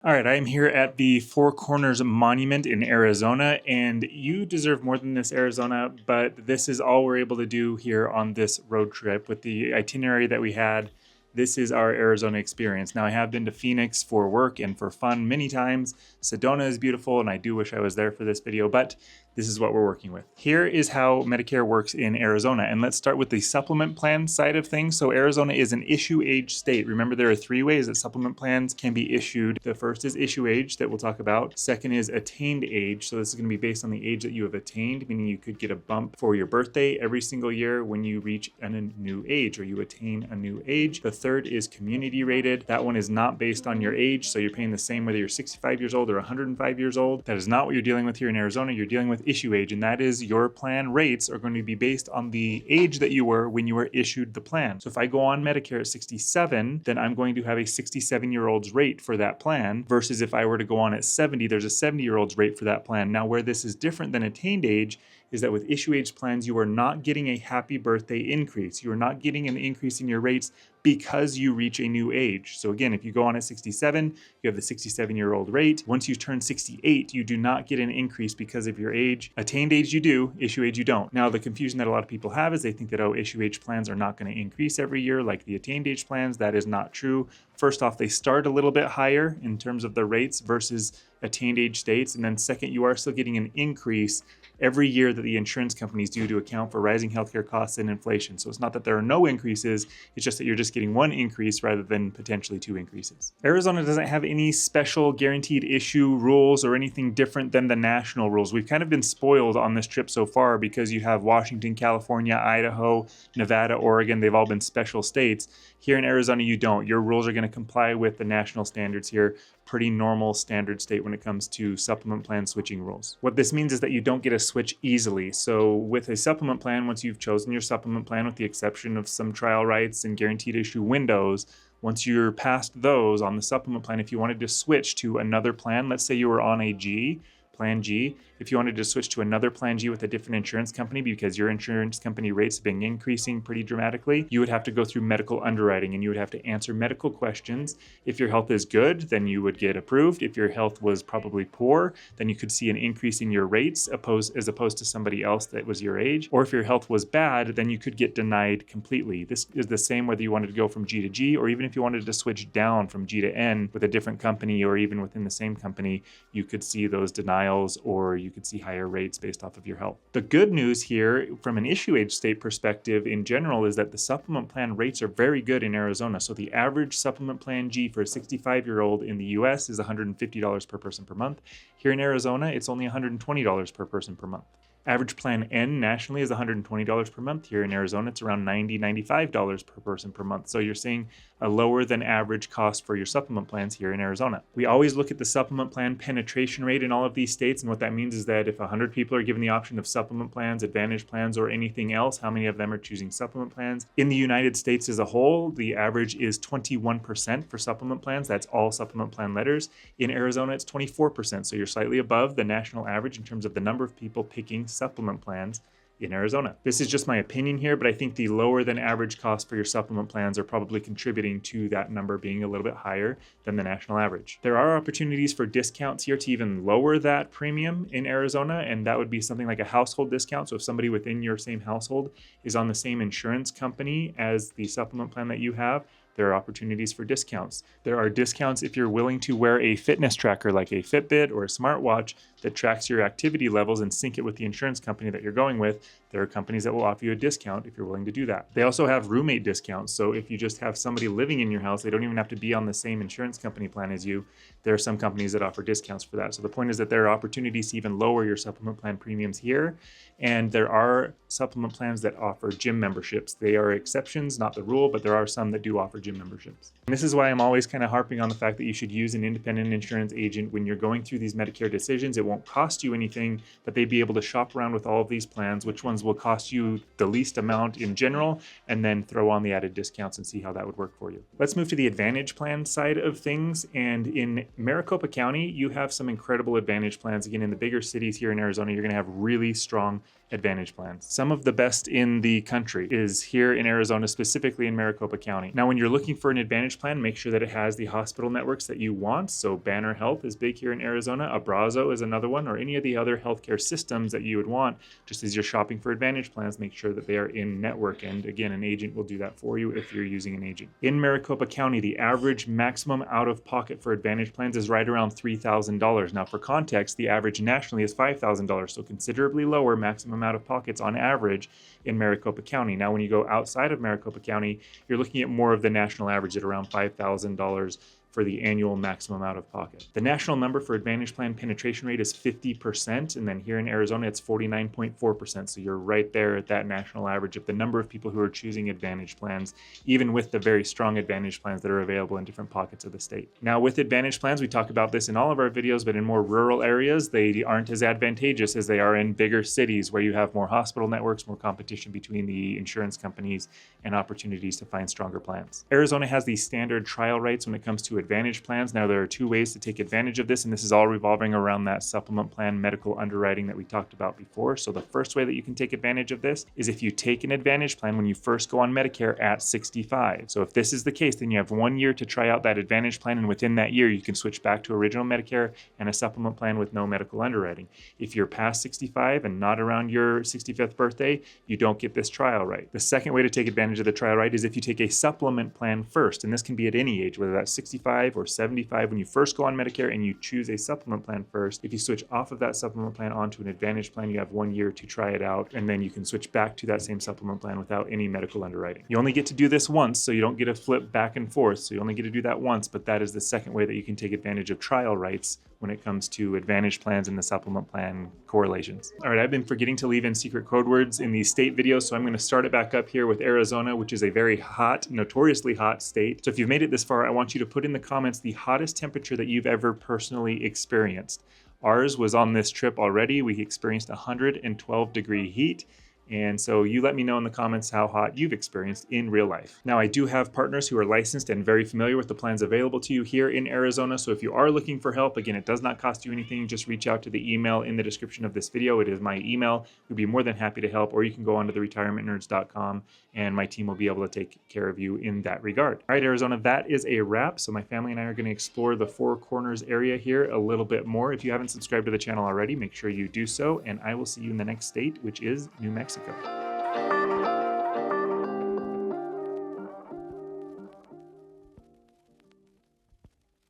All right, I am here at the Four Corners Monument in Arizona, and you deserve more than this, Arizona, but this is all we're able to do here on this road trip with the itinerary that we had. This is our Arizona experience. Now, I have been to Phoenix for work and for fun many times. Sedona is beautiful, and I do wish I was there for this video, but this is what we're working with. Here is how Medicare works in Arizona, and let's start with the supplement plan side of things. So Arizona is an issue age state. Remember, there are three ways that supplement plans can be issued. The first is issue age that we'll talk about. Second is attained age. So this is going to be based on the age that you have attained, meaning you could get a bump for your birthday every single year when you reach a new age or you attain a new age. The third is community rated. That one is not based on your age, so you're paying the same whether you're 65 years old or 105 years old. That is not what you're dealing with here in Arizona. You're dealing with issue age, and that is your plan rates are going to be based on the age that you were when you were issued the plan. So if I go on Medicare at 67, then I'm going to have a 67-year-old's rate for that plan, versus if I were to go on at 70, there's a 70-year-old's rate for that plan. Now, where this is different than attained age is that with issue age plans, you are not getting a happy birthday increase. You are not getting an increase in your rates because you reach a new age. So again, if you go on at 67, you have the 67-year-old rate. Once you turn 68, you do not get an increase because of your age. Attained age you do, issue age you don't. Now, the confusion that a lot of people have is they think that, oh, issue age plans are not going to increase every year like the attained age plans. That is not true. First off, they start a little bit higher in terms of the rates versus attained age states. And then second, you are still getting an increase every year that the insurance companies do to account for rising healthcare costs and inflation. So it's not that there are no increases, it's just that you're just getting one increase rather than potentially two increases. Arizona doesn't have any special guaranteed issue rules or anything different than the national rules. We've kind of been spoiled on this trip so far because you have Washington, California, Idaho, Nevada, Oregon. They've all been special states. Here in Arizona, you don't. Your rules are going to comply with the national standards here. Pretty normal standard state when it comes to supplement plan switching rules. What this means is that you don't get a switch easily. So with a supplement plan, once you've chosen your supplement plan, with the exception of some trial rights and guaranteed issue windows, once you're past those on the supplement plan, if you wanted to switch to another plan, let's say you were on a Plan G, if you wanted to switch to another Plan G with a different insurance company because your insurance company rates have been increasing pretty dramatically, you would have to go through medical underwriting and you would have to answer medical questions. If your health is good, then you would get approved. If your health was probably poor, then you could see an increase in your rates as opposed to somebody else that was your age. Or if your health was bad, then you could get denied completely. This is the same whether you wanted to go from G to G or even if you wanted to switch down from G to N with a different company or even within the same company, you could see those denials or you could see higher rates based off of your health. The good news here from an issue age state perspective in general is that the supplement plan rates are very good in Arizona. So the average supplement plan G for a 65-year-old in the US is $150 per person per month. Here in Arizona, it's only $120 per person per month. Average plan N nationally is $120 per month. Here in Arizona, it's around $90, $95 per person per month. So you're seeing a lower than average cost for your supplement plans here in Arizona. We always look at the supplement plan penetration rate in all of these states. And what that means is that if 100 people are given the option of supplement plans, advantage plans, or anything else, how many of them are choosing supplement plans? In the United States as a whole, the average is 21% for supplement plans. That's all supplement plan letters. In Arizona, it's 24%. So you're slightly above the national average in terms of the number of people picking supplement plans in Arizona. This is just my opinion here, but I think the lower than average cost for your supplement plans are probably contributing to that number being a little bit higher than the national average. There are opportunities for discounts here to even lower that premium in Arizona, and that would be something like a household discount. So if somebody within your same household is on the same insurance company as the supplement plan that you have, there are opportunities for discounts. There are discounts if you're willing to wear a fitness tracker like a Fitbit or a smartwatch that tracks your activity levels and sync it with the insurance company that you're going with. There are companies that will offer you a discount if you're willing to do that. They also have roommate discounts. So if you just have somebody living in your house, they don't even have to be on the same insurance company plan as you. There are some companies that offer discounts for that. So the point is that there are opportunities to even lower your supplement plan premiums here. And there are supplement plans that offer gym memberships. They are exceptions, not the rule, but there are some that do offer gym memberships. And this is why I'm always kind of harping on the fact that you should use an independent insurance agent when you're going through these Medicare decisions. It won't cost you anything, but they'd be able to shop around with all of these plans, which ones plans will cost you the least amount in general, and then throw on the added discounts and see how that would work for you. Let's move to the Advantage plan side of things. And in Maricopa County, you have some incredible Advantage plans. Again, in the bigger cities here in Arizona, you're going to have really strong Advantage plans. Some of the best in the country is here in Arizona, specifically in Maricopa County. Now, when you're looking for an Advantage plan, make sure that it has the hospital networks that you want. So Banner Health is big here in Arizona. Abrazo is another one, or any of the other healthcare systems that you would want. Just as you're shopping for Advantage plans, make sure that they are in network. And again, an agent will do that for you if you're using an agent. In Maricopa County, the average maximum out-of-pocket for Advantage plans is right around $3,000. Now, for context, the average nationally is $5,000, so considerably lower maximum out-of-pockets on average in Maricopa County. Now, when you go outside of Maricopa County, you're looking at more of the national average at around $5,000 for the annual maximum out of pocket. The national number for Advantage plan penetration rate is 50%, and then here in Arizona, it's 49.4%. So you're right there at that national average of the number of people who are choosing Advantage plans, even with the very strong Advantage plans that are available in different pockets of the state. Now, with Advantage plans, we talk about this in all of our videos, but in more rural areas, they aren't as advantageous as they are in bigger cities where you have more hospital networks, more competition between the insurance companies, and opportunities to find stronger plans. Arizona has these standard trial rates when it comes to Advantage plans. Now, there are two ways to take advantage of this, and this is all revolving around that supplement plan medical underwriting that we talked about before. So the first way that you can take advantage of this is if you take an Advantage plan when you first go on Medicare at 65. So if this is the case, then you have 1 year to try out that Advantage plan, and within that year, you can switch back to original Medicare and a supplement plan with no medical underwriting. If you're past 65 and not around your 65th birthday, you don't get this trial right. The second way to take advantage of the trial right is if you take a supplement plan first, and this can be at any age, whether that's 65 or 75. When you first go on Medicare and you choose a supplement plan first, if you switch off of that supplement plan onto an Advantage plan, you have 1 year to try it out, and then you can switch back to that same supplement plan without any medical underwriting. You only get to do this once, so you don't get to flip back and forth. So you only get to do that once, but that is the second way that you can take advantage of trial rights when it comes to Advantage plans and the supplement plan correlations. All right, I've been forgetting to leave in secret code words in these state videos, so I'm going to start it back up here with Arizona, which is a very hot, notoriously hot state. So if you've made it this far, I want you to put in the comments the hottest temperature that you've ever personally experienced. Ours was on this trip already. We experienced 112-degree heat. And so you let me know in the comments how hot you've experienced in real life. Now, I do have partners who are licensed and very familiar with the plans available to you here in Arizona. So if you are looking for help, again, it does not cost you anything. Just reach out to the email in the description of this video. It is my email. We'd be more than happy to help, or you can go onto theretirementnerds.com and my team will be able to take care of you in that regard. All right, Arizona, that is a wrap. So my family and I are going to explore the Four Corners area here a little bit more. If you haven't subscribed to the channel already, make sure you do so. And I will see you in the next state, which is New Mexico.